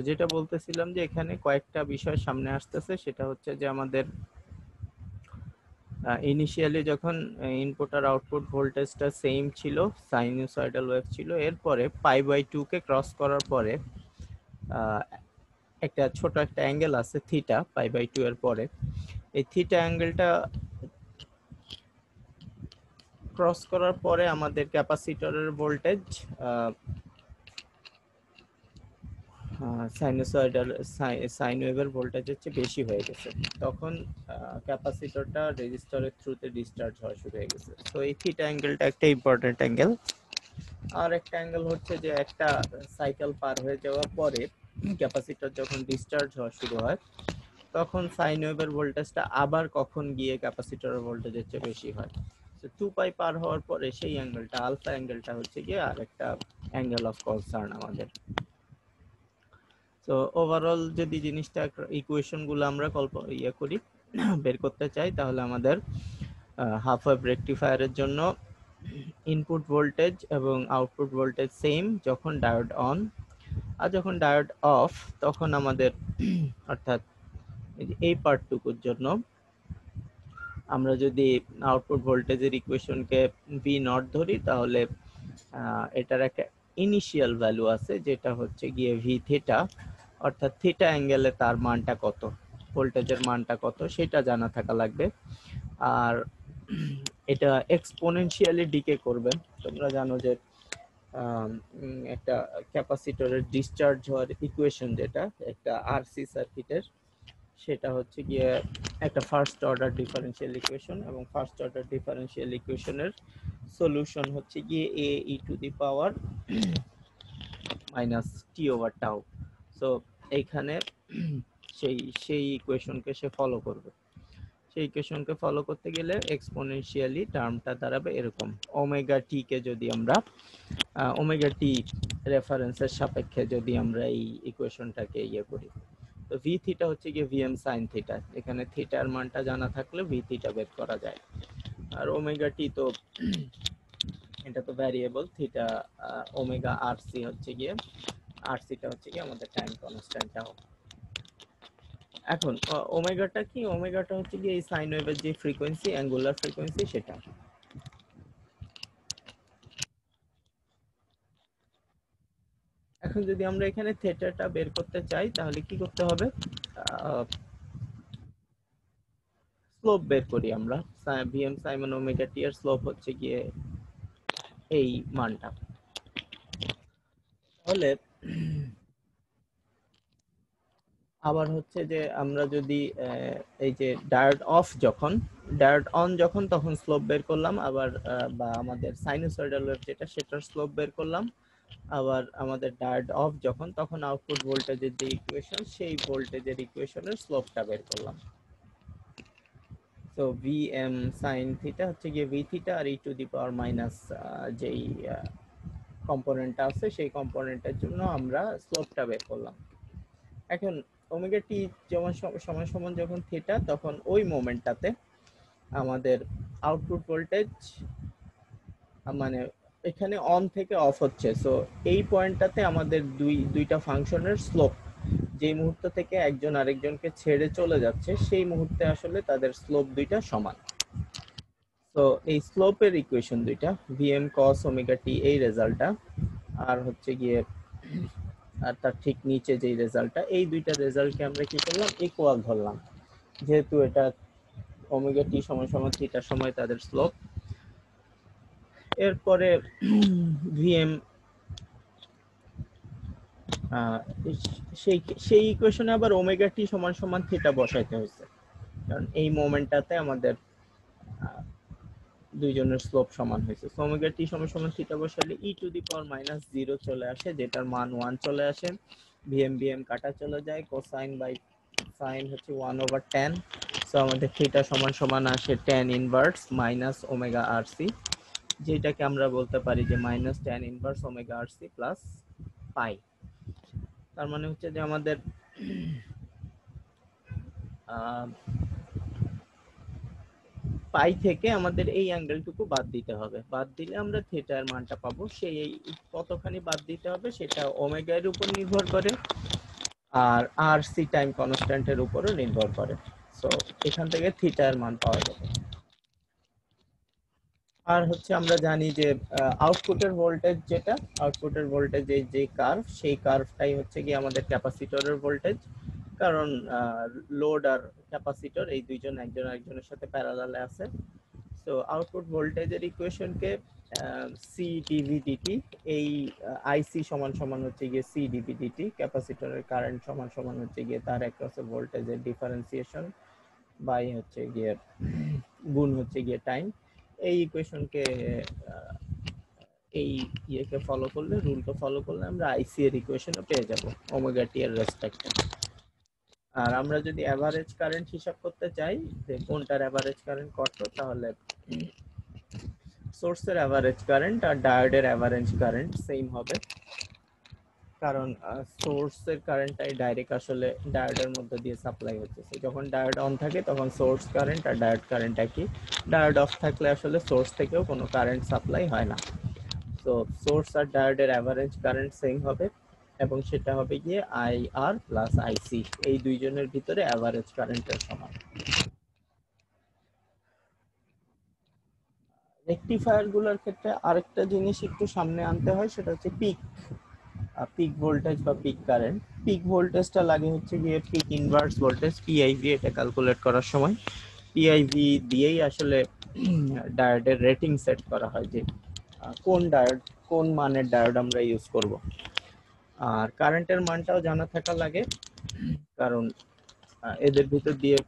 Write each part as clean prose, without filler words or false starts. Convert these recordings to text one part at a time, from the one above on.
যেটা বলতেছিলাম যে এখানে কয়েকটা বিষয় সামনে আসতেছে, সেটা হচ্ছে যে আমাদের ইনিশিয়ালি যখন ইনপুট আর আউটপুট ভোল্টেজটা সেম ছিল, সাইনুসয়েডাল ওয়েভ ছিল, এরপরে π/2 কে ক্রস করার পরে একটা ছোট একটা অ্যাঙ্গেল আছে থিটা π/2 এর পরে। এই থিটা অ্যাঙ্গেলটা ক্রস করার পরে আমাদের ক্যাপাসিটরের ভোল্টেজ সাইনুসয়েডাল সাইন ওয়েভের ভোল্টেজের চেয়ে বেশি হয়ে গেছে। তখন ক্যাপাসিটরটা রেজিস্টরের থ্রুতে ডিসচার্জ হওয়া শুরু হয়ে গেছে। তো এই থিটা অ্যাঙ্গেলটা একটা ইম্পর্টেন্ট অ্যাঙ্গেল। আর একটা অ্যাঙ্গেল হচ্ছে যে একটা সাইকেল পার হয়ে যাওয়ার পরে ক্যাপাসিটর যখন ডিসচার্জ হওয়া শুরু হয়, তখন সাইন ওয়েভের ভোল্টেজটা আবার কখন গিয়ে ক্যাপাসিটরের ভোল্টেজের চেয়ে বেশি হয়। তো 2π পার হওয়ার পরে সেই অ্যাঙ্গেলটা, আলফা অ্যাঙ্গেলটা হচ্ছে গিয়ে আর একটা অ্যাঙ্গেল অফ কনসার্ন আমাদের। তো ওভারঅল যদি জিনিসটা ইকুয়েশন গুলো আমরা করি বের করতে চাই, তাহলে আমাদের হাফ ওয়েভ রেকটিফায়ারের জন্য ইনপুট ভোল্টেজ এবং আউটপুট ভোল্টেজ সেম যখন ডায়োড অন, আর যখন ডায়োড অফ তখন আমাদের অর্থাৎ এই পার্টটুকুর জন্য আমরা যদি আউটপুট ভোল্টেজের ইকুয়েশনকে ভি নট ধরি, তাহলে এটার একটা ইনিশিয়াল ভ্যালু আছে যেটা হচ্ছে গিয়ে ভি থিটা, অর্থাৎ থিটা অ্যাঙ্গেলে তার মানটা কত, ভোল্টেজের মানটা কত সেটা জানা থাকা লাগবে। আর এটা এক্সপোনেনশিয়ালি ডিকে করবে। তোমরা জানো যে একটা ক্যাপাসিটরের ডিসচার্জ হওয়ার ইকুয়েশন যেটা একটা আরসি সার্কিটের, সেটা হচ্ছে গিয়ে একটা ফার্স্ট অর্ডার ডিফারেনশিয়াল ইকুয়েশন, এবং ফার্স্ট অর্ডার ডিফারেনশিয়াল ইকুয়েশনের সলিউশন হচ্ছে গিয়ে a e to the power minus t over tau. So এইখানে সেই ইকুয়েশনকে সে ফলো করবে। সেই ইকুয়েশনকে ফলো করতে গেলে এক্সপোনেনশিয়ালি টার্মটা দাঁড়াবে এরকম, ওমেগা টি কে যদি আমরা ওমেগা টি রেফারেন্সের সাপেক্ষে যদি আমরা এই ইকুয়েশনটাকে করি, তো ভি থিটা হচ্ছে গিয়ে ভিএম সাইন থিটা। এখানে থিটার মানটা জানা থাকলে ভি থিটা বের করা যায়। আর ওমেগা টি তো এটা তো variable, theta omega R C হচ্ছে গিয়ে, আর সিটা হচ্ছে গিয়ে আমাদের টাইম কনস্ট্যান্টটাও। এখন ওমেগাটা কি, ওমেগাটা হচ্ছে গিয়ে এই সাইন ওয়েভের যে ফ্রিকোয়েন্সি, অ্যাঙ্গুলার ফ্রিকোয়েন্সি, সেটা। এখন যদি আমরা এখানে থিটাটা বের করতে চাই, তাহলে কি করতে হবে, স্লোপ বের করি আমরা। ভিএম সাইমন ওমেগা টি এর স্লোপ হচ্ছে গিয়ে এই মানটা। তাহলে আবার হচ্ছে যে আমরা যদি এই যে ডায়োড অফ যখন, ডায়োড অন যখন, তখন স্লোপ বের করলাম আবার, বা আমাদের সাইনুসয়েডাল ওয়েভ যেটা, সেটার স্লোপ বের করলাম। আবার আমাদের ডায়োড অফ যখন, তখন আউটপুট ভোল্টেজের যে ইকুয়েশন, সেই ভোল্টেজের ইকুয়েশনের স্লোপটা বের করলাম। তো ভি এম সাইন থিটা হচ্ছে গিয়ে ভি থিটা, আর e to the power minus যেই কম্পোনেন্টটা আছে, সেই কম্পোনেন্টের জন্য আমরা স্লোপটা বের করলাম। এখন ওমেগা টি যেমন সমান সমান যখন থিটা, তখন ওই মোমেন্টটাতে আমাদের আউটপুট ভোল্টেজ, মানে এখানে অন থেকে অফ হচ্ছে, সো এই পয়েন্টটাতে আমাদের দুইটা ফাংশনের স্লোপ, যেই মুহূর্ত থেকে একজন আরেকজনকে ছেড়ে চলে যাচ্ছে, সেই মুহূর্তে আসলে তাদের স্লোপ দুইটা সমান। তো এই স্লোপের ইকুয়েশন দুইটা, ভিএম কস ওমেগা টি, এই রেজাল্টটা, আর হচ্ছে গিয়ে আর তার ঠিক নিচে যেই রেজাল্টটা, এই দুইটা রেজাল্টকে আমরা কি করলাম, ইকুয়াল ধরলাম, যেহেতু এটা ওমেগা টি সমান সমান থিটার সময় তাদের স্লোপ। এরপরে ভিএম সেই ইকুয়েশনে আবার ওমেগা টি সমান সমান থিটা বসাইতে হয়েছে, কারণ এই মোমেন্টটাতে আমাদের দুইজনের স্লোপ সমান হয়েছে। সো ওমেগা টি সমান সমান থিটা বসালে ই টু দি পাওয়ার মাইনাস 0 চলে আসে, যেটার মান 1 চলে আসে। ভিএম ভিএম কাটা চলে যায়, কোসাইন বাই সাইন হচ্ছে 1/10। সো আমাদের থিটা সমান সমান আসে tan inverse minus omega R C, যেটাকে আমরা বলতে পারি যে minus tan inverse omega R C plus পাই। তার মানে হচ্ছে যে আমাদের পাই থেকে আমাদের এই অ্যাঙ্গেলটুকু বাদ দিতে হবে, বাদ দিলে আমরা থিটার মানটা পাবো। সেই কতখানি বাদ দিতে হবে সেটা ওমেগা এর উপর নির্ভর করে, আর আর সি টাইম কনস্ট্যান্টের উপরও নির্ভর করে। সো এখান থেকে থিটা এর মান পাওয়া যাবে। আর হচ্ছে আমরা জানি যে আউটপুটের ভোল্টেজ যেটা, আউটপুটের ভোল্টেজ এই যে কার্ভ, সেই কার্ভটাই হচ্ছে কি আমাদের ক্যাপাসিটরের ভোল্টেজ। কারণ লোড আর ক্যাপাসিটর এই দুইজন একজন আরেকজনের সাথে প্যারালালে আছে। সো আউটপুট ভোল্টেজের ইকুয়েশনকে সি ডিভি ডিটি, এই আইসি সমান সমান হচ্ছে গিয়ে সি ডিভি ডিটি, ক্যাপাসিটরের কারেন্ট সমান সমান হচ্ছে গিয়ে তার অ্যাক্রসে ভোল্টেজের ডিফারেন্সিয়েশন বাই হচ্ছে গিয়ে গুণ হচ্ছে গিয়ে টাইম। এই ইকুয়েশনকে এই ইয়েকে ফলো করলে, রুলকে ফলো করলে আমরা আইসি এর ইকুয়েশনও পেয়ে যাব ওমেগা টি এর রেসপেক্টে। আর আমরা যদি অ্যাভারেজ কারেন্ট হিসাব করতে চাই যে কোনটার অ্যাভারেজ কারেন্ট কত, তাহলে সোর্সের অ্যাভারেজ কারেন্ট আর ডায়োডের অ্যাভারেজ কারেন্ট সেম হবে। কারণ সোর্সের কারেন্টটাই ডাইরেক্ট আসলে ডায়োডের মধ্যে দিয়ে সাপ্লাই হচ্ছে। যখন ডায়োড অন থাকে তখন সোর্স কারেন্ট আর ডায়োড কারেন্ট একই। ডায়োড অফ থাকলে আসলে সোর্স থেকেও কোনো কারেন্ট সাপ্লাই হয় না। তো সোর্স আর ডায়োডের অ্যাভারেজ কারেন্ট সেম হবে, এবং সেটা হবে গিয়ে আই আর প্লাস আইসি, এই দুইজনের ভিতরে অ্যাভারেজ কারেন্টের সমান। রেকটিফায়ার গুলোর ক্ষেত্রে আরেকটা জিনিস একটু সামনে আনতে হয়, সেটা হচ্ছে পিক পিক ভোল্টেজ বা পিক কারেন্ট। পিক ভোল্টেজটা লাগে হচ্ছে গিয়ে পিক ইনভার্স ভোল্টেজ, পিআইভি, এটা ক্যালকুলেট করার সময় পিআইভি দিয়েই আসলে ডায়োডের রেটিং সেট করা হয় যে কোন ডায়োড, কোন মানের ডায়োড আমরা ইউজ করব। আর কারেন্টের মানটাও জানা থাকা লাগে, কারণ এদের ভিতর দিয়ে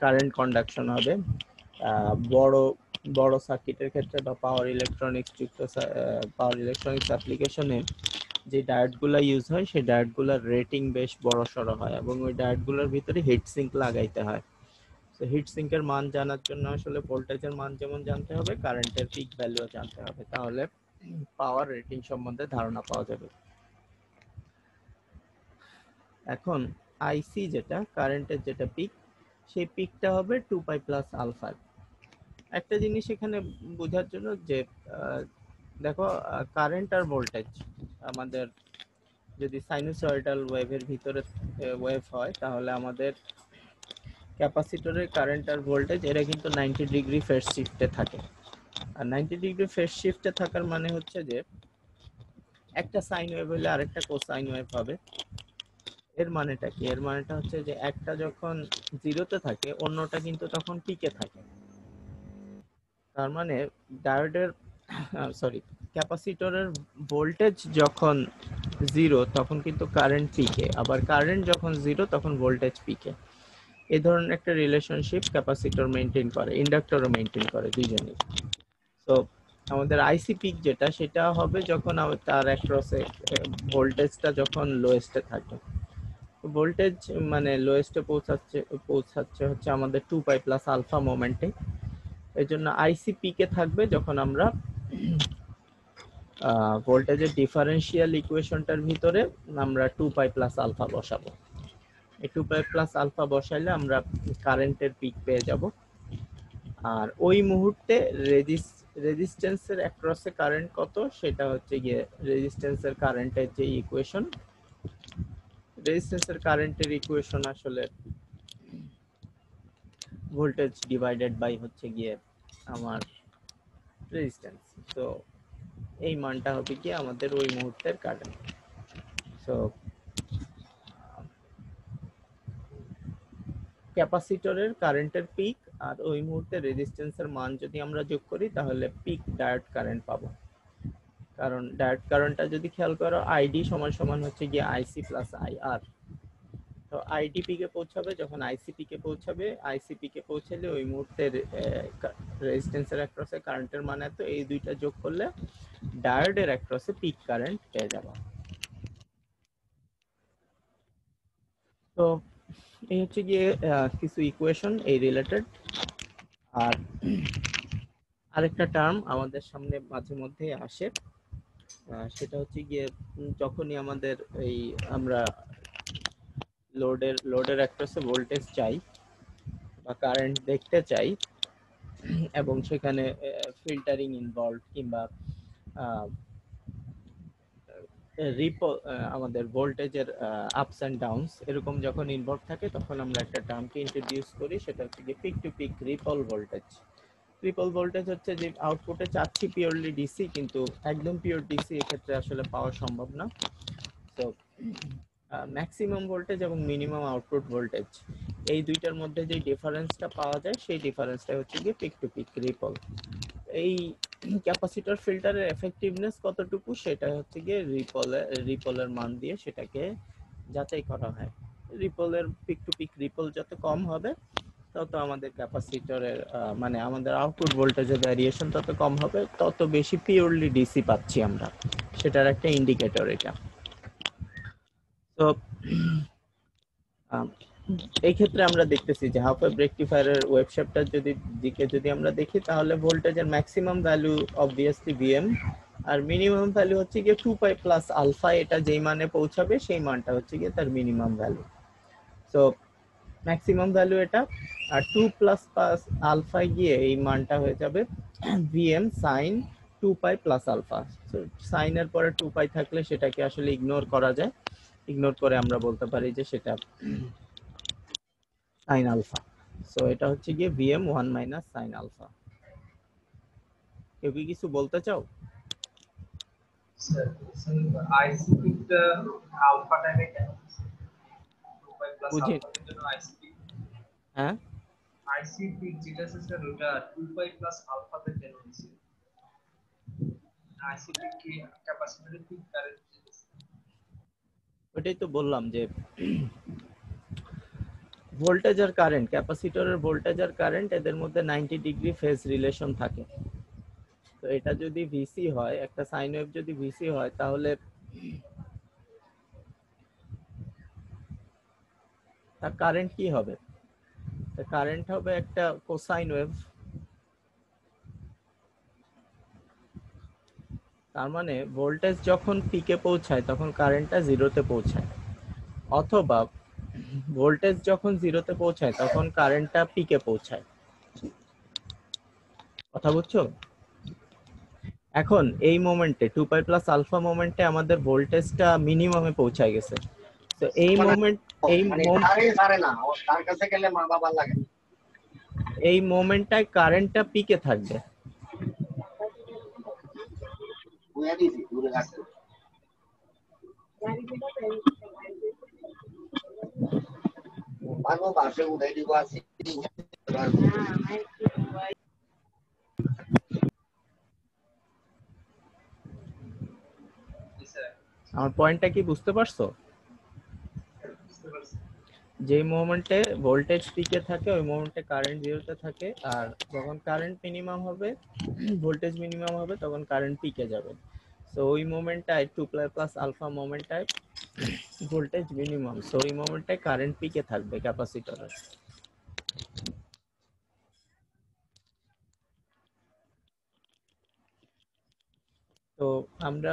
কারেন্ট কন্ডাকশন হবে। বড় বড় সার্কিটের ক্ষেত্রে বা পাওয়ার ইলেকট্রনিক্স যুক্ত পাওয়ার ইলেকট্রনিক্স অ্যাপ্লিকেশনে যে ডায়োডগুলো ইউজ হয়, সেই ডায়োডগুলোর রেটিং বেশ বড় সড়ো হয়, এবং ওই ডায়োডগুলোর ভিতরে হিট সিঙ্ক লাগাইতে হয়। তো হিট সিঙ্কের মান জানার জন্য আসলে ভোল্টেজের মান যেমন জানতে হবে, কারেন্টের পিক ভ্যালুও জানতে হবে, তাহলে পাওয়ার রেটিং সম্বন্ধে ধারণা পাওয়া যাবে। এখন আইসি যেটা, কারেন্টের যেটা পিক, সেই পিকটা হবে 2 পাই প্লাস আলফা। একটা জিনিস এখানে বোঝার জন্য যে দেখো, কারেন্ট আর ভোল্টেজ আমাদের যদি সাইনুসয়েডাল ওয়েভের ভিতরে ওয়েভ হয়, তাহলে আমাদের ক্যাপাসিটরের কারেন্ট আর ভোল্টেজ এরা কিন্তু 90 ডিগ্রি ফেজ শিফটে থাকে। আর 90 ডিগ্রি ফেজ শিফটে থাকার মানে হচ্ছে যে একটা সাইন ওয়েভ হলে আরেকটা কোসাইন ওয়েভ হবে। এর মানেটা কি? এর মানেটা হচ্ছে যে একটা যখন জিরোতে থাকে, অন্যটা কিন্তু তখন পিকে থাকে। তার মানে ডায়োডের সরি ক্যাপাসিটরের ভোল্টেজ যখন জিরো তখন কিন্তু কারেন্ট পিকে, আবার কারেন্ট যখন জিরো তখন ভোল্টেজ পিকে। এই ধরনের একটা রিলেশনশিপ ক্যাপাসিটর মেনটেন করে, ইন্ডাক্টরও মেনটেন করে, দুইজনই। তো আমাদের আইসি পিক যেটা, সেটা হবে যখন তার অ্যাক্রসে ভোল্টেজটা যখন লোয়েস্টে থাকে। ভোল্টেজ মানে লোয়েস্টে পৌঁছাচ্ছে হচ্ছে আমাদের 2 পাই প্লাস আলফা মোমেন্টে। এই জন্য আইসি পিকে থাকবে যখন আমরা ভোল্টেজের ডিফারেন্সিয়াল ইকুয়েশনটার ভিতরে আমরা 2 পাই প্লাস আলফা বসাবো। এই 2 পাই প্লাস আলফা বসাইলে আমরা কারেন্টের পিক পেয়ে যাব। আর ওই মুহূর্তে রেজিস্ট্যান্সের অ্যাক্রসে কারেন্ট কত, সেটা হচ্ছে গিয়ে রেজিস্ট্যান্সের কারেন্টের যে ইকুয়েশন, রেজিস্ট্যান্সের কারেন্টের ইকুয়েশন আসলে ভোল্টেজ ডিভাইডেড বাই হচ্ছে গিয়ে আমার রেজিস্ট্যান্স। তো এই মানটা হবে কি আমাদের ওই মুহূর্তের কারেন্ট। সো ক্যাপাসিটরের কারেন্টের পিক আর ওই মুহূর্তে রেজিস্ট্যান্সের মান যদি আমরা যোগ করি, তাহলে পিক ডায়োড কারেন্ট পাবো। কারণ ডায়োড কারেন্টটা যদি খেয়াল করো, আইডি সমান সমান হচ্ছে গিয়ে আইসি প্লাস আইআর। তো আইডি পিকে পৌঁছাবে যখন আইসি পিকে পৌঁছাবে, আইসি পিকে পৌঁছালে ওই মুহূর্তে রেজিস্ট্যান্সের অ্যাক্রসে কারেন্টের মান এত, এই দুইটা যোগ করলে ডায়োডের অ্যাক্রসে পিক কারেন্ট পেয়ে যাবো। তো এই হচ্ছে গিয়ে কিছু ইকুয়েশন এই রিলেটেড। আর আরেকটা টার্ম আমাদের সামনে মাঝে মধ্যে আসে, সেটা হচ্ছে গিয়ে যখনই আমাদের এই আমরা লোডের অ্যাক্রসে ভোল্টেজ চাই বা কারেন্ট দেখতে চাই, এবং সেখানে ফিল্টারিং ইনভলভ কিংবা আমাদের ভোল্টেজের আপস এন্ড ডাউনস এরকম যখন ইনভলভ থাকে তখন আমরা একটা টার্মকে ইন্ট্রোডিউস করি, সেটা হচ্ছে যে peak to peak ripple voltage. Ripple voltage হচ্ছে যে আউটপুটে চাচ্ছি পিওরলি ডিসি, কিন্তু একদম পিওর ডিসি এক্ষেত্রে আসলে পাওয়া সম্ভব না। তো ম্যাক্সিমাম ভোল্টেজ এবং মিনিমাম আউটপুট ভোল্টেজ এই দুইটার মধ্যে যে ডিফারেন্সটা পাওয়া যায় সেই ডিফারেন্সটা হচ্ছে গিয়ে পিক টু পিক রিপল। এই ক্যাপাসিটর ফিল্টারের এফেক্টিভনেস কতটুকু সেটা হচ্ছে গিয়ে রিপলের মান দিয়ে সেটাকে যাচাই করা হয়। রিপলের পিক টু পিক রিপল যত কম হবে তত আমাদের ক্যাপাসিটরের মানে আমাদের আউটপুট ভোল্টেজের ভ্যারিয়েশন তত কম হবে, তত বেশি পিওরলি ডিসি পাচ্ছি আমরা, সেটার একটা ইন্ডিকেটর এটা। তো এই ক্ষেত্রে আমরা দেখতেছি যে হাফ ওয়েভ রেকটিফায়ারের ওয়েবশেপটার যদি আমরা দেখি তাহলে ভোল্টেজের ম্যাক্সিমাম ভ্যালু অবভিয়াসলি ভিএম, আর মিনিমাম ভ্যালু হচ্ছে গিয়ে 2 পাই প্লাস আলফা, এটা যেই মানে পৌঁছাবে সেই মানটা হচ্ছে গিয়ে তার minimum value. So maximum value এটা, আর 2 প্লাস প্লাস আলফা গিয়ে এই মানটা হয়ে যাবে VM sine 2 pi plus alpha. So সাইনের পরে 2 পাই থাকলে সেটাকে আসলে ইগনোর করা যায়, ইগনোর করে আমরা বলতে পারি যে সেটা সাইন আলফা। সো এটা হচ্ছে গিয়ে ভিএম 1 মাইনাস সাইন আলফা। কেউ কি কিছু বলতে চাও? স্যার আইসিপিটা আলফা টাইমে কেন 2 পাই প্লাস বুঝি, আলফা এর জন্য আইসিপি হ্যাঁ আইসিপি যেটা স্যার ওটা 2 পাই প্লাস আলফা তে কেন হয়েছে? আইসিপি কি ক্যাপাসিটরের পিক কারেন্ট? ওইটাই তো বললাম যে ভোল্টেজ আর কারেন্ট, ক্যাপাসিটরের ভোল্টেজ আর কারেন্ট এদের মধ্যে 90 ডিগ্রি ফেজ রিলেশন থাকে। তো এটা যদি ভিসি হয়, একটা সাইন ওয়েভ যদি ভিসি হয়, তাহলে তার কারেন্ট কি হবে? তার কারেন্ট হবে একটা কোসাইন ওয়েভ। তার মানে ভোল্টেজ যখন পিকে পৌঁছায় তখন কারেন্টটা জিরোতে পৌঁছায়, অথবা ভোল্টেজ যখন জিরোতে পৌঁছায় তখন কারেন্টটা পিকে পৌঁছায়। কথা বুঝছো? এখন এই মোমেন্টে 2 পাই প্লাস আলফা মোমেন্টে আমাদের ভোল্টেজটা মিনিমামে পৌঁছায় গেছে। তো এই মোমেন্ট এই মোমেন্টটায় কারেন্টটা পিকে থাকবে। আমার পয়েন্টটা কি বুঝতে পারছো? যে মোমেন্টে ভোল্টেজ পিকে থাকে ওই মোমেন্টে কারেন্ট জিরোতে থাকে, আর যখন কারেন্ট মিনিমাম হবে, ভোল্টেজ মিনিমাম হবে, তখন কারেন্ট পিকে যাবে। সো ওই মোমেন্টটায় 2 প্লাস আলফা মোমেন্টটায় ভোল্টেজ মিনিমাম, সো ওই মোমেন্টটায় কারেন্ট পিকে থাকবে ক্যাপাসিটরের। তো আমরা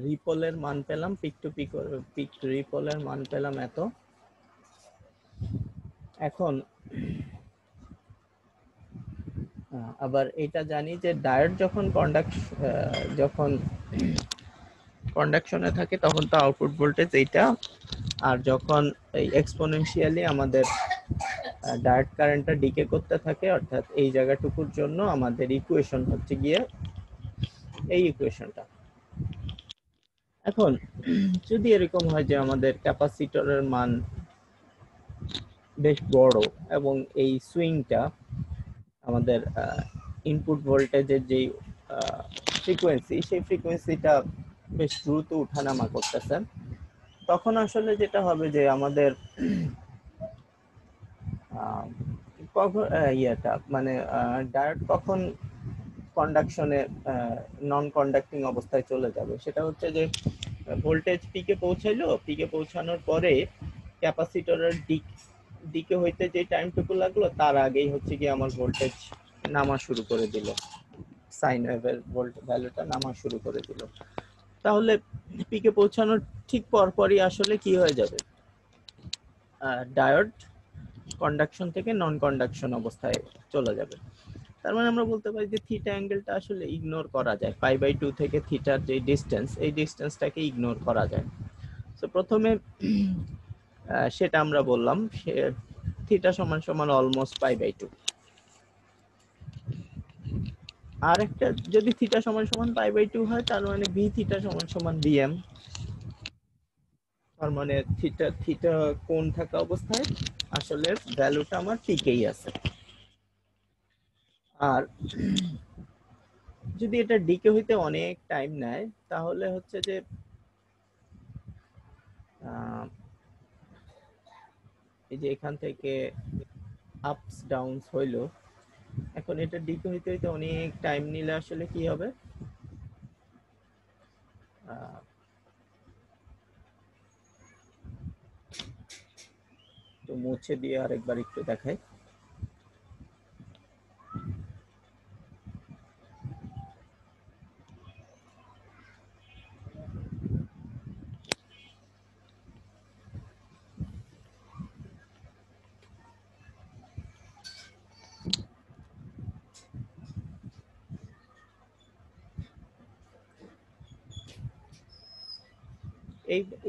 রিপলের মান পেলাম, পিক টু পিক পিক রিপলের মান পেলাম এত। এখন আবার এটা জানি যে ডায়োড যখন কন্ডাকশনে থাকে তখন তো আউটপুট ভোল্টেজ এইটা, আর যখন এই এক্সপোনেনশিয়ালি আমাদের ডায়োড কারেন্টটা ডিকে করতে থাকে, অর্থাৎ এই জায়গাটুকুর জন্য আমাদের ইকুয়েশন হচ্ছে গিয়ে এই ইকুয়েশনটা। এখন যদি এরকম হয় যে আমাদের ক্যাপাসিটরের মান বেশ বড় এবং এই সুইংটা আমাদের ইনপুট ভোল্টেজের যেই ফ্রিকোয়েন্সি, সেই ফ্রিকোয়েন্সিটা বেশ দ্রুত উঠানামা করতেছে, তখন আসলে যেটা হবে যে আমাদের কখন ইয়েটা মানে ডায়োড কখন কন্ডাকশনে নন কন্ডাক্টিং অবস্থায় চলে যাবে, সেটা হচ্ছে যে ভোল্টেজ পিকে পৌঁছাইলো, পিকে পৌঁছানোর পরে ক্যাপাসিটরের দিকে হইতে যে টাইমটুকু লাগলো তার আগেই হচ্ছে কি আমার ভোল্টেজ নামা শুরু করে দিল, সাইন ওয়েভের ভোল্টেজ ভ্যালুটা নামা শুরু করে দিল। তাহলে পিকে পৌঁছানোর ঠিক পরপরই আসলে কি হয়ে যাবে, ডায়োড কন্ডাকশন থেকে নন কন্ডাকশন অবস্থায় চলে যাবে। তার মানে আমরা বলতে পারি যে থিটা অ্যাঙ্গেলটা আসলে ইগনোর করা যায়, π/2 থেকে থিটার যে ডিসটেন্স, এই ডিসটেন্সটাকে ইগনোর করা যায়। তো প্রথমে সেটা আমরা বললাম, থিটা সমান সমান অলমোস্ট π/2। আর একটা যদি থিটা সমান সমান π/2 হয়, তার মানে বি থিটা সমান সমান bm, তার মানে থিটা থিটা কোণ থাকা অবস্থায় আসলে ভ্যালুটা আমার পিকেই আছে। আর যদি এটা ডিকে হইতে অনেক টাইম নেয়, তাহলে হচ্ছে যে এই যে এখান থেকে আপস ডাউনস হইলো, এখন এটা ডিকে হইতে হইতে অনেক টাইম নিলে আসলে কি হবে, তো মুছে দিয়ে আরেকবার একটু দেখাই।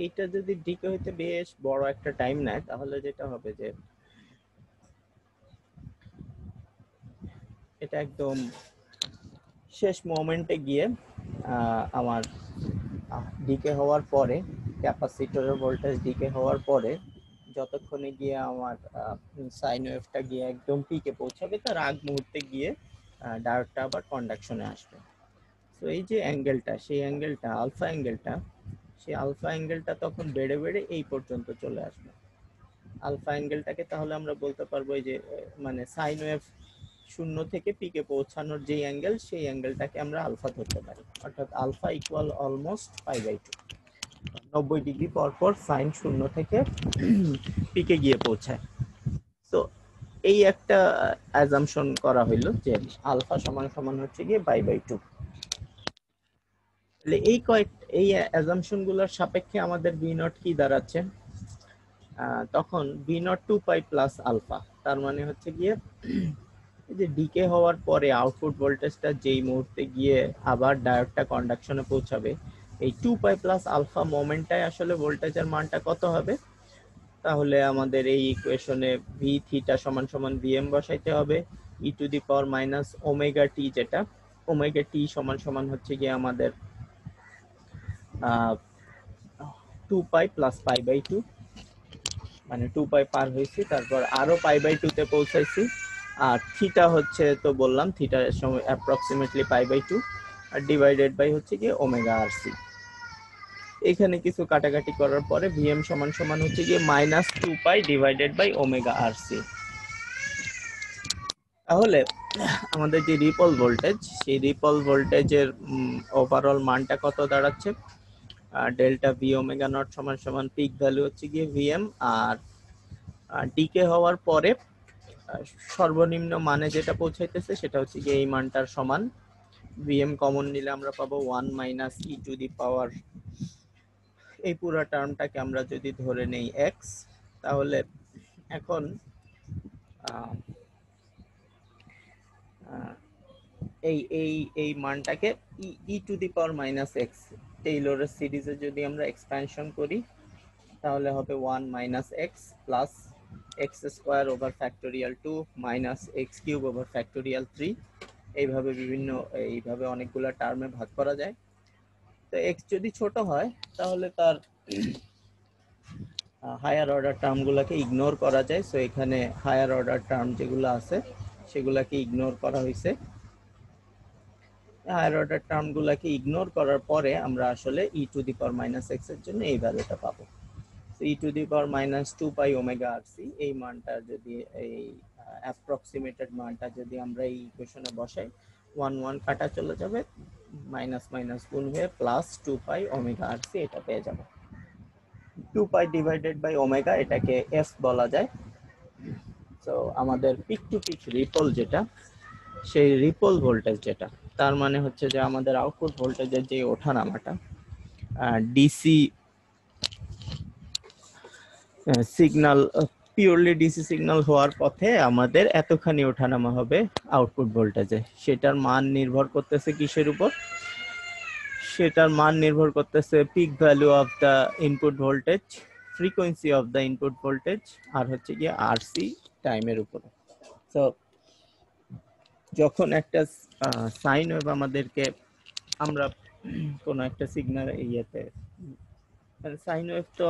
এইটা যদি ডিকে হইতে বেশ বড় একটা টাইম নেয়, তাহলে যেটা হবে যে এটা একদম শেষ মোমেন্টে গিয়ে আমার ডিকে হওয়ার পরে, ক্যাপাসিটরের ভোল্টেজ ডিকে হওয়ার পরে যতক্ষণে গিয়ে আমার সাইন ওয়েভটা গিয়ে একদম পিকে পৌঁছাবে, তার আগ মুহূর্তে গিয়ে ডায়োডটা আবার কন্ডাকশনে আসবে। তো এই যে অ্যাঙ্গেলটা, সেই অ্যাঙ্গেলটা আলফা অ্যাঙ্গেলটা, সেই আলফা অ্যাঙ্গেলটা তখন বেড়ে বেড়ে এই পর্যন্ত চলে আসবে। আলফা অ্যাঙ্গেলটাকে তাহলে আমরা বলতে পারবো এই যে মানে সাইন ওয়েভ শূন্য থেকে পিকে পৌঁছানোর যে অ্যাঙ্গেল, সেই অ্যাঙ্গেলটাকে আমরা আলফা ধরতে পারি, অর্থাৎ আলফা ইকুয়াল অলমোস্ট π/2। 90 ডিগ্রি পর পর সাইন শূন্য থেকে পিকে গিয়ে পৌঁছায়। তো এই একটা অ্যাজাম্পশন করা হইলো যে আলফা সমান সমান হচ্ছে গিয়ে π/2। তাহলে এই অ্যাজাম্পশন গুলোর সাপেক্ষে আমাদের বি নট কি দাঁড়াচ্ছে, তখন বি নট 2π প্লাস আলফা, তার মানে হচ্ছে গিয়ে এই যে ডিকে হওয়ার পরে আউটপুট ভোল্টেজটা যেই মুহূর্তে গিয়ে আবার ডায়োডটা কন্ডাকশনে পৌঁছাবে, এই 2π প্লাস আলফা মোমেন্টটাই আসলে ভোল্টেজের মানটা কত হবে। তাহলে আমাদের এই ইকুয়েশনে ভি থিটা সমান সমান ভিএম বসাইতে হবে, e to the power minus omega t, যেটা ওমেগা টি সমান সমান হচ্ছে গিয়ে আমাদের 2π প্লাস π/2, মানে 2π পার হয়েছি, তারপর আরো π/2 তে পৌঁছাইছি। আর থিটা হচ্ছে তো বললাম থিটার সময় অ্যাপ্রক্সিমেটলি π/2, আর ডিভাইডেড বাই হচ্ছে গিয়ে ওমেগা আর সি। এখানে কিছু কাটাকাটি করার পরে ভিএম সমান সমান হচ্ছে গিয়ে minus 2π divided by omega R C. তাহলে আমাদের যে রিপল ভোল্টেজ, সেই রিপল ভোল্টেজের ওভারঅল মানটা কত দাঁড়াচ্ছে, ডেল্টা ভি ওমেগা নট সমান সমান পিক ভ্যালু হচ্ছে গিয়ে ভিএম, আর ডিকে হওয়ার পরে সর্বনিম্ন মানে যেটা পৌঁছাইতেছে সেটা হচ্ছে গিয়ে এই মানটার সমান। ভিএম কমন নিলে আমরা পাবো 1 মাইনাস ই টু দি পাওয়ার, এই পুরো টার্মটাকে আমরা যদি ধরে নেই এক্স, তাহলে এখন এই এই এই মানটাকে e to the power minus x টেইলরের সিরিজে যদি আমরা এক্সপ্যানশন করি, তাহলে হবে 1 minus x plus x square over factorial 2 minus x cube over factorial 3। এইভাবে অনেকগুলো টার্মে ভাগ করা যায়। তো এক্স যদি ছোট হয়, তাহলে তার হায়ার অর্ডার টার্মগুলোকে ইগনোর করা যায়। সো এখানে হায়ার অর্ডার টার্ম যেগুলো আছে সেগুলোকে ইগনোর করা হয়েছে। হায়ার অর্ডার টার্মগুলোকে ইগনোর করার পরে আমরা আসলে e to the power minus x এর জন্য এই ভ্যালুটা পাবো। E to the power minus 2π omega R C, এই মানটা যদি এই অ্যাপ্রক্সিমেটেড মানটা যদি আমরা এই ইকুয়েশনে বসাই, 1 1 কাটা চলে যাবে, মাইনাস মাইনাস গুণ হয়ে প্লাস 2π ওমেগা আর সি, এটা পেয়ে যাবে। 2π ডিভাইডেড বাই ওমেগা, এটাকে এফ বলা যায়। তো আমাদের পিক টু পিক রিপল যেটা, সেই রিপল ভোল্টেজ যেটা, তার মানে হচ্ছে যে আমাদের আউটপুট ভোল্টেজের যে ওঠানামাটা DC signal purely DC signal হওয়ার পথে আমাদের এতখানি ওঠানামা হবে আউটপুট ভোল্টেজে। সেটার মান নির্ভর করতেছে কিসের উপর? সেটার মান নির্ভর করতেছে peak value of the input voltage, frequency of the input voltage, আর হচ্ছে গিয়ে আরসি টাইমের উপরে। তো যখন একটা সাইন ওয়েভ আমাদেরকে, আমরা কোনো একটা সিগন্যাল ইয়েতে, সাইন ওয়েভ তো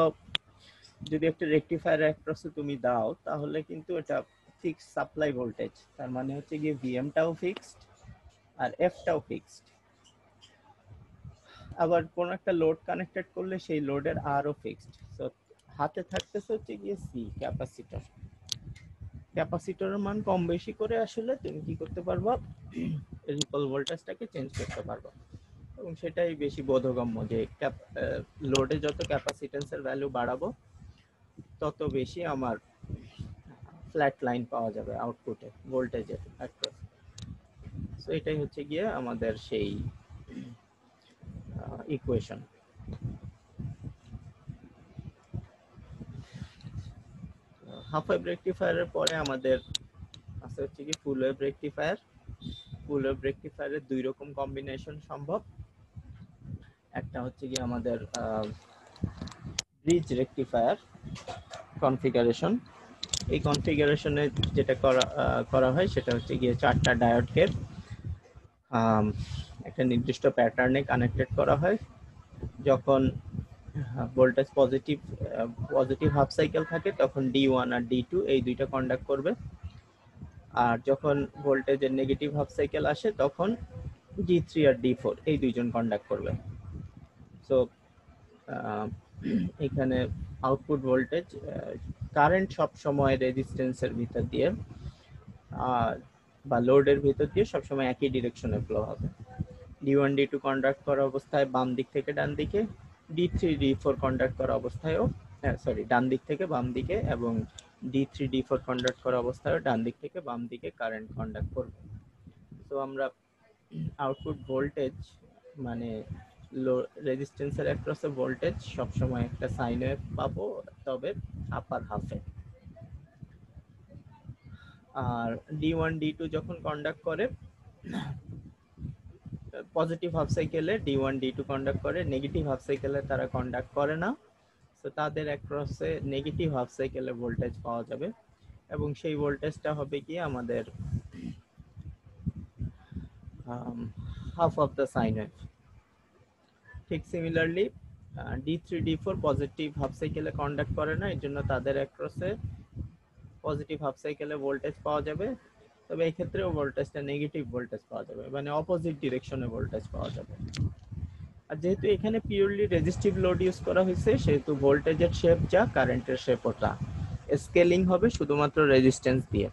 যদি একটা রেকটিফায়ার অ্যাক্রসে তুমি দাও তাহলে কিন্তু এটা ফিক্সড সাপ্লাই ভোল্টেজ, তার মানে হচ্ছে গিয়ে ভিএমটাও ফিক্সড আর এফটাও ফিক্সড। আবার কোন একটা লোড কানেক্টেড করলে সেই লোডের আরও ফিক্সড। সো হাতে থাকতেছে হচ্ছে গিয়ে সি ক্যাপাসিটর। ক্যাপাসিটরের মান কম বেশি করে আসলে তুমি কি করতে পারবা, রিপল ভোল্টেজটাকে চেঞ্জ করতে পারবা। এবং সেটাই বেশি বোধগম্য যে লোডে যত ক্যাপাসিটেন্সের ভ্যালু বাড়াবো তত বেশি আমার ফ্ল্যাট লাইন পাওয়া যাবে আউটপুটে ভোল্টেজের অ্যাক্রস। সো এটাই হচ্ছে গিয়ে আমাদের সেই ইকুয়েশন। হাফ ওয়েভ রেকটিফায়ারের পরে আমাদের আছে হচ্ছে কি full wave rectifier. Full wave রেকটিফায়ারের দুই রকম কম্বিনেশন সম্ভব। একটা হচ্ছে কি আমাদের ব্রিজ রেকটিফায়ার কনফিগারেশন। এই কনফিগারেশনে যেটা করা হয় সেটা হচ্ছে গিয়ে চারটা ডায়োডকে একটা নির্দিষ্ট প্যাটার্নে কানেক্টেড করা হয়। যখন ভোল্টেজ পজিটিভ হাফ সাইকেল থাকে তখন D1 আর D2 এই দুইটা কন্ডাক্ট করবে, আর যখন ভোল্টেজের নেগেটিভ হাফ সাইকেল আসে তখন D3 আর D4 এই দুইজন কন্ডাক্ট করবে। সো এখানে আউটপুট ভোল্টেজ, কারেন্ট সব সময় রেজিস্ট্যান্সের ভিতর দিয়ে বা লোডের ভিতর দিয়ে সবসময় একই ডিরেকশনে ফ্লো হবে। D1 D2 কন্ডাক্ট করা অবস্থায় বাম দিক থেকে ডান দিকে, D3 D4 কন্ডাক্ট করা অবস্থায়ও ডান দিক থেকে বাম দিকে, এবং D3 D4 কন্ডাক্ট করা অবস্থায়ও ডান দিক থেকে বাম দিকে কারেন্ট কন্ডাক্ট করবে। তো আমরা আউটপুট ভোল্টেজ মানে রেজিস্ট্যান্সের অ্যাক্রসে ভোল্টেজ সবসময় একটা সাইন ওয়েভ পাবো, তবে আপার হাফে। আর D1 D2 যখন কন্ডাক্ট করে পজিটিভ হাফ সাইকেলে D1 D2 কন্ডাক্ট করে, নেগেটিভ হাফ সাইকেলে তারা কন্ডাক্ট করে না। তো তাদের অ্যাক্রসে নেগেটিভ হাফ সাইকেলে ভোল্টেজ পাওয়া যাবে, এবং সেই ভোল্টেজটা হবে কি আমাদের half of the sine wave. ঠিক similarly D3 D4 positive half সাইকেলে কন্ডাক্ট করে না, এর জন্য তাদের অ্যাক্রসে পজিটিভ হাফ সাইকেলে ভোল্টেজ পাওয়া যাবে, তবে এই ক্ষেত্রেও ভোল্টেজটা নেগেটিভ ভোল্টেজ পাওয়া যাবে, মানে অপোজিট ডিরেকশনে ভোল্টেজ পাওয়া যাবে। আর যেহেতু এখানে পিওরলি রেজিস্টিভ লোড ইউজ করা হয়েছে সেহেতু ভোল্টেজের শেপ যা কারেন্টের শেপ ওটা, স্কেলিং হবে শুধুমাত্র রেজিস্ট্যান্স দিয়ে।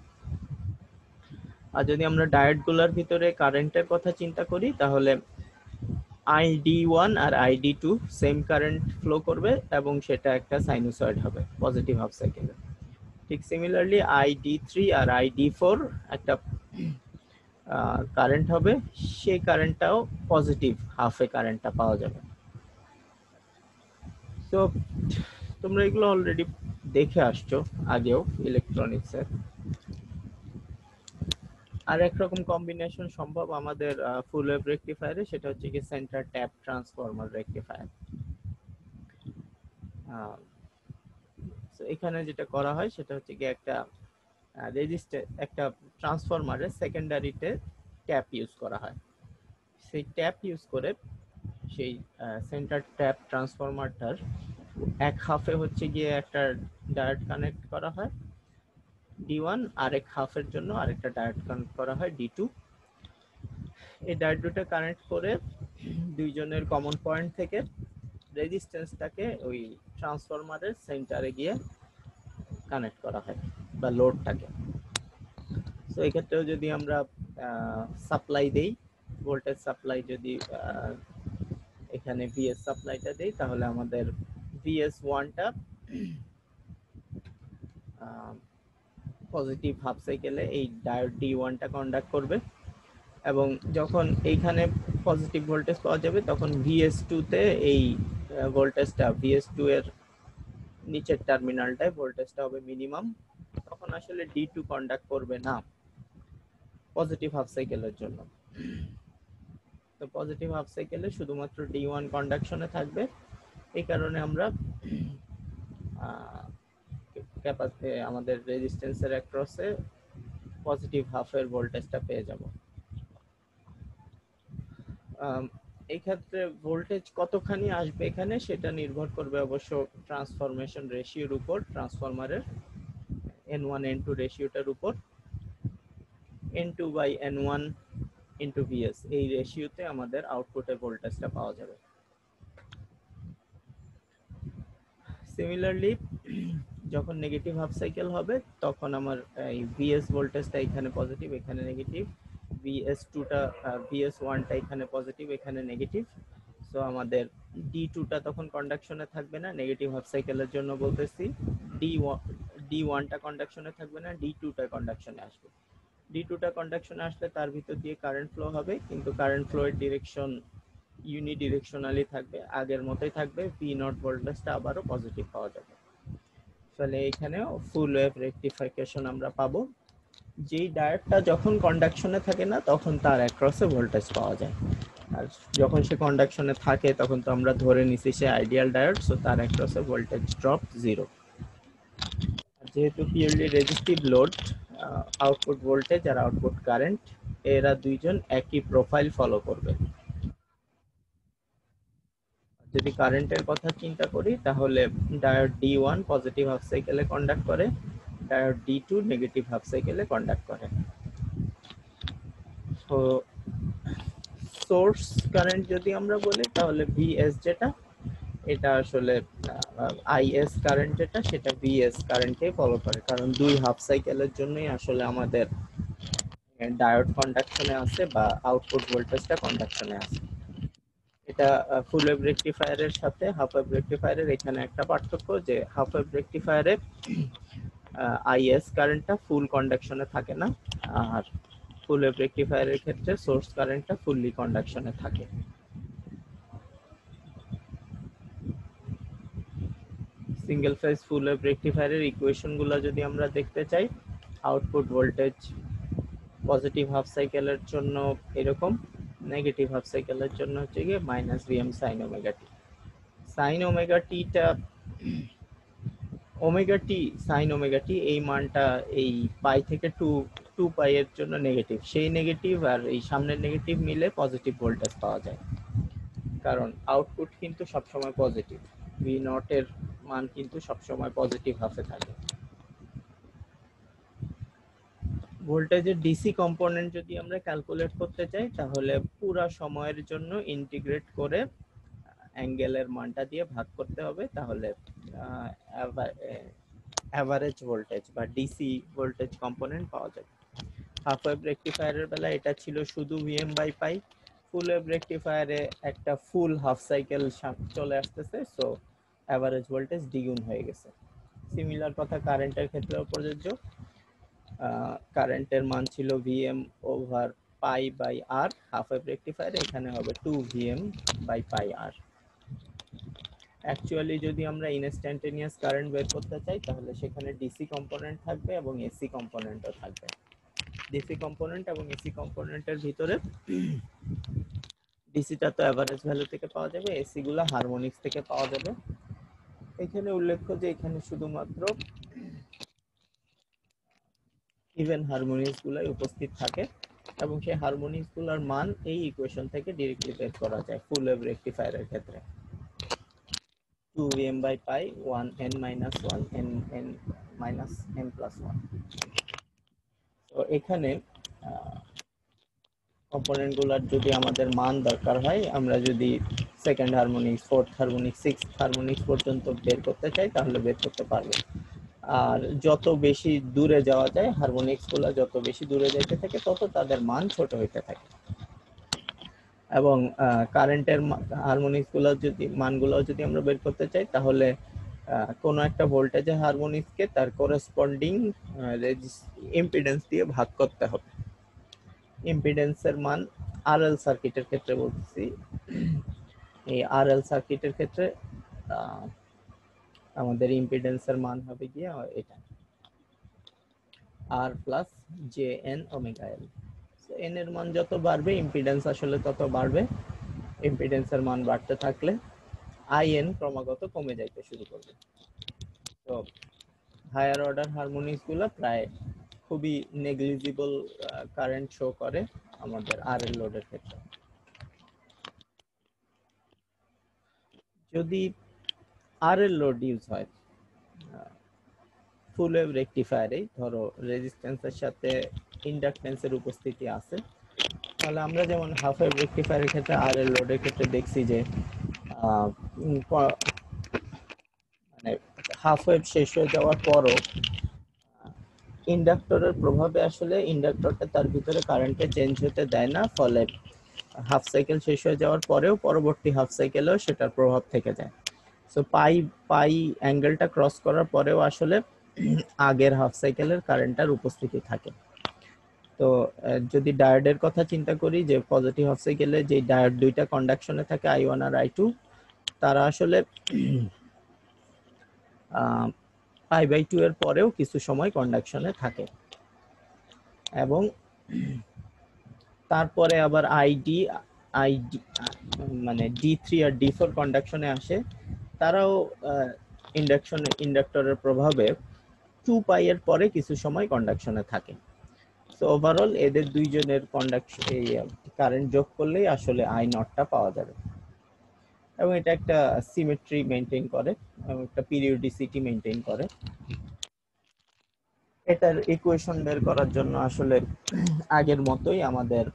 আর যদি আমরা ডায়োডগুলোর ভিতরে কারেন্টের কথা চিন্তা করি তাহলে ID1 আর ID2 সেম কারেন্ট ফ্লো করবে এবং সেটা একটা সাইনুসয়েড হবে পজিটিভ হাফ সাইকেলে। ঠিক সিমিলারলি ID3 আর ID4 একটা কারেন্ট হবে, সেই কারেন্টটাও পজিটিভ হাফে কারেন্টটা পাওয়া যাবে। তো তোমরা এগুলো অলরেডি দেখে আসছো আগেও ইলেকট্রনিক্সের। আর একরকম কম্বিনেশন সম্ভব আমাদের ফুল ওয়েভ রেকটিফায়ারে, সেটা হচ্ছে কি সেন্টার ট্যাপ ট্রান্সফরমার রেকটিফায়ার। এখানে যেটা করা হয় সেটা হচ্ছে কি একটা রেজিস্টার, একটা ট্রান্সফরমারের সেকেন্ডারিতে ট্যাপ ইউজ করা হয়। সেই ট্যাপ ইউজ করে সেই সেন্টার ট্যাপ ট্রান্সফরমারটার এক হাফে হচ্ছে গিয়ে একটা ডায়োড কানেক্ট করা হয় D1, আরেক হাফের জন্য আরেকটা ডায়োড কানেক্ট করা হয় D2। এই ডায়োড দুটো কানেক্ট করে দুইজনের কমন পয়েন্ট থেকে রেজিস্ট্যান্সটাকে ওই ট্রান্সফরমারের সেন্টারে গিয়ে কানেক্ট করা হয় বা লোডটাকে। তো এই ক্ষেত্রেও যদি আমরা সাপ্লাই দেই, ভোল্টেজ সাপ্লাই যদি এখানে VS সাপ্লাইটা দেই তাহলে আমাদের VS1টা পজিটিভ হাফ সাইকেলে এই ডায়োড D1টা কন্ডাক্ট করবে, এবং যখন এইখানে পজিটিভ ভোল্টেজ পাওয়া যাবে তখন VS2তে এই ভোল্টেজটা VS2 এর নিচের টার্মিনালটায় ভোল্টেজটা হবে মিনিমাম, তখন আসলে D2 কন্ডাক্ট করবে না পজিটিভ হাফ সাইকেলের জন্য। তো পজিটিভ হাফ সাইকেলে শুধুমাত্র D1 কন্ডাকশনে থাকবে। এই কারণে আমরা আমাদের রেজিস্ট্যান্সের অ্যাক্রসে পজিটিভ হাফের ভোল্টেজটা পেয়ে যাব। এই ক্ষেত্রে ভোল্টেজ কতখানি আসবে এখানে সেটা নির্ভর করবে অবশ্য ট্রান্সফরমেশন রেশিওর উপর, ট্রান্সফরমারের N1 N2 রেশিওটার উপর। N2 by N1 into Vs এই রেশিওতে আমাদের আউটপুটে ভোল্টেজটা পাওয়া যাবে। সিমিলারলি যখন নেগেটিভ হাফ সাইকেল হবে তখন আমার এই Vs ভোল্টেজটা এখানে পজিটিভ, এখানে নেগেটিভ, Vs2টা Vs1টা এখানে পজিটিভ, এখানে নেগেটিভ। সো আমাদের D2টা তখন কন্ডাকশনে থাকবে না, নেগেটিভ হাফ সাইকেলের জন্য বলতেছি। D1টা কন্ডাকশনে থাকবে না, D2টা কন্ডাকশনে আসবে। D2টা কন্ডাকশনে আসলে তার ভিতর দিয়ে কারেন্ট ফ্লো হবে, কিন্তু কারেন্ট ফ্লোয়ের ডিরেকশন ইউনিডিরেকশনালি থাকবে, আগের মতোই থাকবে। V0 ভোল্টেজটা আবারও পজিটিভ পাওয়া যাবে। তাহলে এখানেও ফুল ওয়েভ রেকটিফিকেশন আমরা পাবো। যেই ডায়োডটা যখন কন্ডাকশনে থাকে না তখন তার অ্যাক্রসে ভোল্টেজ পাওয়া যায়, আর যখন সে কন্ডাকশনে থাকে তখন তো আমরা ধরে নিছি সে আইডিয়াল ডায়োড, সো তার অ্যাক্রসে ভোল্টেজ ড্রপ 0। যেহেতু purely resistive load, output voltage আর আউটপুট কারেন্ট এরা দুইজন একই প্রোফাইল ফলো করবে। যদি কারেন্টের কথা চিন্তা করি তাহলে ডায়োড D1 পজিটিভ হাফ সাইকেলে কন্ডাক্ট করে, ডায়োড D2 নেগেটিভ হাফ সাইকেলে কন্ডাক্ট করে। তো সোর্স কারেন্ট যদি আমরা বলি তাহলে Vs যেটা, এটা আসলে IS কারেন্ট যেটা, সেটা Vs কারেন্টকে ফলো করে, কারণ দুই হাফ সাইকেলের জন্যই আসলে আমাদের ডায়োড কন্ডাকশনে আছে বা আউটপুট ভোল্টেজটা কন্ডাকশনে আছে। এটা ফুল ওয়েভ রেকটিফায়ারের সাথে হাফ ওয়েভ রেকটিফায়ারের এখানে একটা পার্থক্য, যে হাফ ওয়েভ রেকটিফায়ারে IS কারেন্টটা ফুল কন্ডাকশনে থাকে না, আর ফুল ওয়েভ রেকটিফায়ারের ক্ষেত্রে সোর্স কারেন্টটা ফুললি কন্ডাকশনে থাকে। সিঙ্গেল ফেজ ফুল ওয়েভ রেকটিফায়ারের ইকুয়েশনগুলো যদি আমরা দেখতে চাই, আউটপুট ভোল্টেজ পজিটিভ হাফ সাইকেলের জন্য এরকম, নেগেটিভ হাফ সাইকেলের জন্য হচ্ছে গিয়ে -Vm sin omega t. Sine omega টিটা omega t sine omega t এই মানটা এই পাই থেকে টু পাই এর জন্য নেগেটিভ, সেই নেগেটিভ আর এই সামনের নেগেটিভ মিলে পজিটিভ ভোল্টেজ পাওয়া যায়, কারণ আউটপুট কিন্তু সবসময় পজিটিভ, ভি নট এর মান কিন্তু সবসময় পজিটিভ হাফে থাকে। ভোল্টেজের ডিসি কম্পোনেন্ট যদি আমরা ক্যালকুলেট করতে চাই তাহলে পুরো সময়ের জন্য ইন্টিগ্রেট করে অ্যাঙ্গেলের মানটা দিয়ে ভাগ করতে হবে, তাহলে অ্যাভারেজ ভোল্টেজ বা ডিসি ভোল্টেজ কম্পোনেন্ট পাওয়া যাবে। হাফ ওয়েভ রেকটিফায়ারের বেলা এটা ছিল শুধু Vm by pi, full wave রেকটিফায়ারে একটা ফুল হাফ সাইকেল চলে আসতেছে, সো অ্যাভারেজ ভোল্টেজ দ্বিগুণ হয়ে গেছে। সিমিলার কথা কারেন্টের ক্ষেত্রেও প্রযোজ্য। কারেন্টের মান ছিল Vm over pi by R, half wave রেকটিফায়ারে এখানে হবে 2Vm by pi R. Actually যদি আমরা ইনস্ট্যান্টেনিয়াস কারেন্ট বের করতে চাই তাহলে সেখানে ডিসি কম্পোনেন্ট থাকবে এবং এসি কম্পোনেন্টও থাকবে। ডিসি কম্পোনেন্ট এবং এসি কম্পোনেন্টের ভিতরে ডিসিটা তো এভারেজ ভ্যালু থেকে পাওয়া যাবে, এসি গুলা হারমোনিক্স থেকে পাওয়া যাবে। এখানে উল্লেখ্য যে এখানে শুধুমাত্র ইভেন হারমোনিক্স গুলাই উপস্থিত থাকে এবং সেই হারমোনিক্স গুলার মান এই ইকুয়েশন থেকে ডিরেক্টলি বের করা যায় ফুল ওয়েভ রেকটিফায়ারের ক্ষেত্রে। 2Vm by pi 1n minus 1 n minus n plus 1। তো এখানে কম্পোনেন্ট গুলার যদি আমাদের মান দরকার হয়, আমরা যদি second harmonics, fourth harmonics, sixth harmonics পর্যন্ত বের করতে চাই তাহলে বের করতে পারবো। আর যত বেশি দূরে যাওয়া যায়, হারমোনিক্স গুলা যত বেশি দূরে যেতে থাকে তত তাদের মান ছোট হইতে থাকে। এবং কারেন্টের হারমোনিক্স গুলো যদি মানগুলো যদি আমরা বের করতে চাই তাহলে কোনো একটা ভোল্টেজের হারমোনিক্সকে তার করেসপন্ডিং ইম্পিডেন্স দিয়ে ভাগ করতে হবে। ইম্পিডেন্সের মান আরএল সার্কিটের ক্ষেত্রে বলতেছি, এই আরএল সার্কিটের ক্ষেত্রে আমাদের ইম্পিডেন্সের মান হবে গিয়ে এটা। R plus j n omega L. N এর মান যত বাড়বে ইম্পিডেন্স আসলে তত বাড়বে। ইম্পিডেন্সের মান বাড়তে থাকলে আই এন ক্রমাগত কমে যাইতে শুরু করবে। তো হায়ার অর্ডার হারমোনিক্স গুলো প্রায় খুবই নেগলিজিবল কারেন্ট শো করে আমাদের আর এল লোডের ক্ষেত্রে। যদি আর এল লোড ইউজ হয় ফুল ওয়েভ রেকটিফায়ারে, ধরো রেজিস্ট্যান্সের সাথে ইন্ডাকটেন্সের উপস্থিতি আছে, তাহলে আমরা যেমন হাফ ওয়েভ রেকটিফায়ারের ক্ষেত্রে আর এল লোডের ক্ষেত্রে দেখছি যে মানে হাফ ওয়েভ শেষ হয়ে যাওয়ার পরও ইন্ডাক্টরের প্রভাবে আসলে ইন্ডাক্টরটা তার ভিতরে কারেন্টে চেঞ্জ হতে দেয় না, ফলে হাফ সাইকেল শেষ হয়ে যাওয়ার পরেও পরবর্তী হাফ সাইকেলেও সেটার প্রভাব থেকে যায়। সো পাই পাই অ্যাঙ্গেলটা ক্রস করার পরেও আসলে আগের হাফ সাইকেলের কারেন্টটার উপস্থিতি থাকে। তো যদি ডায়োডের কথা চিন্তা করি, যে পজিটিভ হাফ সাইকেলে যে ডায়োড দুইটা কন্ডাকশনে থাকে I1 আর I2, তারা আসলে π/2 এর পরেও কিছু সময় কন্ডাকশনে থাকে, এবং তারপরে আবার আইডি আইডি মানে D3 আর D4 কন্ডাকশনে আসে। তারাও ইন্ডাক্টরের প্রভাবে 2π এর পরে কিছু সময় কন্ডাকশনে থাকে। সো ওভারঅল এদের দুইজনের কন্ডাকশন এই কারেন্ট যোগ করলেই আসলে আই নটটা পাওয়া যাবে, এবং এটা একটা সিমেট্রি মেনটেন করে এবং একটা পিরিয়ডিসিটি মেনটেন করে। এটার ইকুয়েশন বের করার জন্য আসলে আগের মতোই আমাদের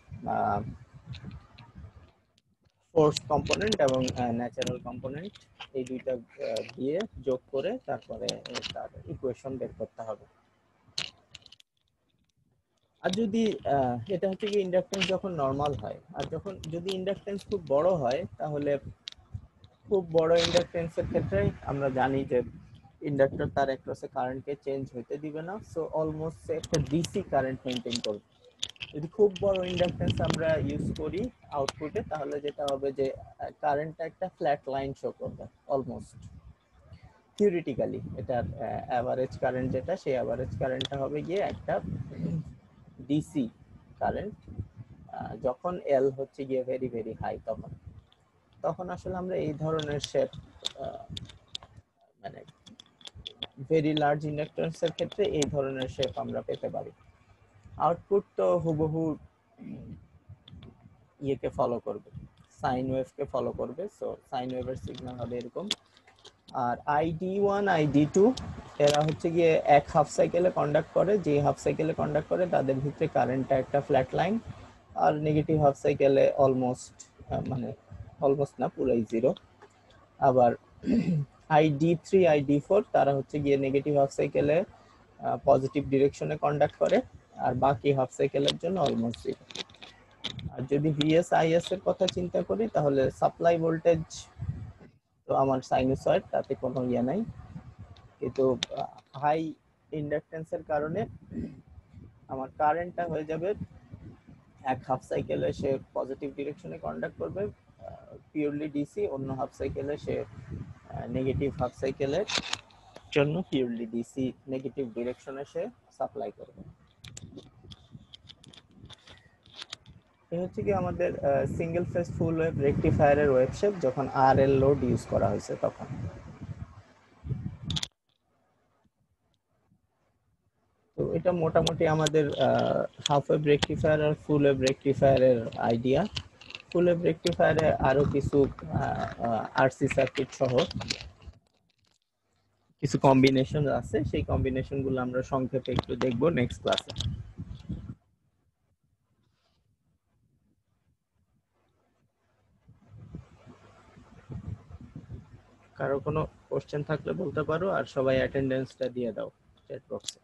ফোর্স কম্পোনেন্ট এবং ন্যাচারাল কম্পোনেন্ট এই দুইটা দিয়ে যোগ করে তারপরে তার ইকুয়েশন বের করতে হবে। আর যদি এটা হচ্ছে কি ইন্ডাকটেন্স যখন নরমাল হয়, আর যখন যদি ইন্ডাকটেন্স খুব বড় হয়, তাহলে খুব বড় ইন্ডাকটেন্সের ক্ষেত্রে আমরা জানি যে ইন্ডাক্টর তার অ্যাক্রসে কারেন্টকে চেঞ্জ হতে দিবে না, সো অলমোস্ট একটা ডিসি কারেন্ট মেইনটেইন করবে। যদি খুব বড় ইন্ডাকটেন্স আমরা ইউজ করি আউটপুটে, তাহলে যেটা হবে যে কারেন্টটা একটা ফ্ল্যাট লাইন শো করবে অলমোস্ট। থিওরিটিক্যালি এটার অ্যাভারেজ কারেন্ট যেটা, সেই অ্যাভারেজ কারেন্টটা হবে গিয়ে একটা ডিসি কারেন্ট। যখন এল হচ্ছে গিয়ে ভেরি ভেরি হাই, তখন তখন আসলে আমরা এই ধরনের শেপ মানে ভেরি লার্জ ইন্ডাকট্যান্সের ক্ষেত্রে এই ধরনের শেপ আমরা পেতে পারি। আউটপুট তো হুবহু ইয়েকে ফলো করবে, সাইন ওয়েভকে ফলো করবে। সো সাইন ওয়েভের সিগন্যাল হবে এরকম। আর ID1 ID2 এরা হচ্ছে গিয়ে এক হাফ সাইকেলে কন্ডাক্ট করে, যে হাফ সাইকেলে কন্ডাক্ট করে তাদের ভিতরে কারেন্টটা একটা ফ্ল্যাট লাইন, আর নেগেটিভ হাফ সাইকেলে অলমোস্ট মানে অলমোস্ট না, পুরাই জিরো। আবার ID3 ID4 তারা হচ্ছে গিয়ে নেগেটিভ হাফ সাইকেলে পজিটিভ ডিরেকশনে কন্ডাক্ট করে, আর বাকি হাফ সাইকেলের জন্য অলমোস্ট জিরো। আর যদি VS/IS এর কথা চিন্তা করি, তাহলে সাপ্লাই ভোল্টেজ তো আমার সাইনোসয়েড, তাতে কোনো ইয়ে নাই, কিন্তু হাই ইন্ডাকটেন্সের কারণে আমার কারেন্টটা হয়ে যাবে এক হাফ সাইকেলে সে পজিটিভ ডিরেকশনে কন্ডাক্ট করবে পিওরলি ডিসি, অন্য হাফ সাইকেলে সে নেগেটিভ হাফ সাইকেলের জন্য পিওরলি ডিসি নেগেটিভ ডিরেকশনে সে সাপ্লাই করবে। এই হচ্ছে কি আমাদের সিঙ্গেল ফেজ ফুল ওয়েভ রেকটিফায়ারের ওয়েভ শেপ যখন RL লোড ইউজ করা হয়েছে তখন। তো এটা মোটামুটি আমাদের হাফ ওয়েভ রেকটিফায়ার আর ফুল ওয়েভ রেকটিফায়ারের আইডিয়া। ফুল ওয়েভ রেকটিফায়ারে আরো কিছু আরসি সার্কিট সহ কিছু কম্বিনেশন আছে, সেই কম্বিনেশন গুলো আমরা সংক্ষেপে একটু দেখবো নেক্সট ক্লাসে। কারো কোনো কোশ্চেন থাকলে বলতে পারো, আর সবাই অ্যাটেন্ডেন্সটা দিয়ে দাও চ্যাট বক্সে।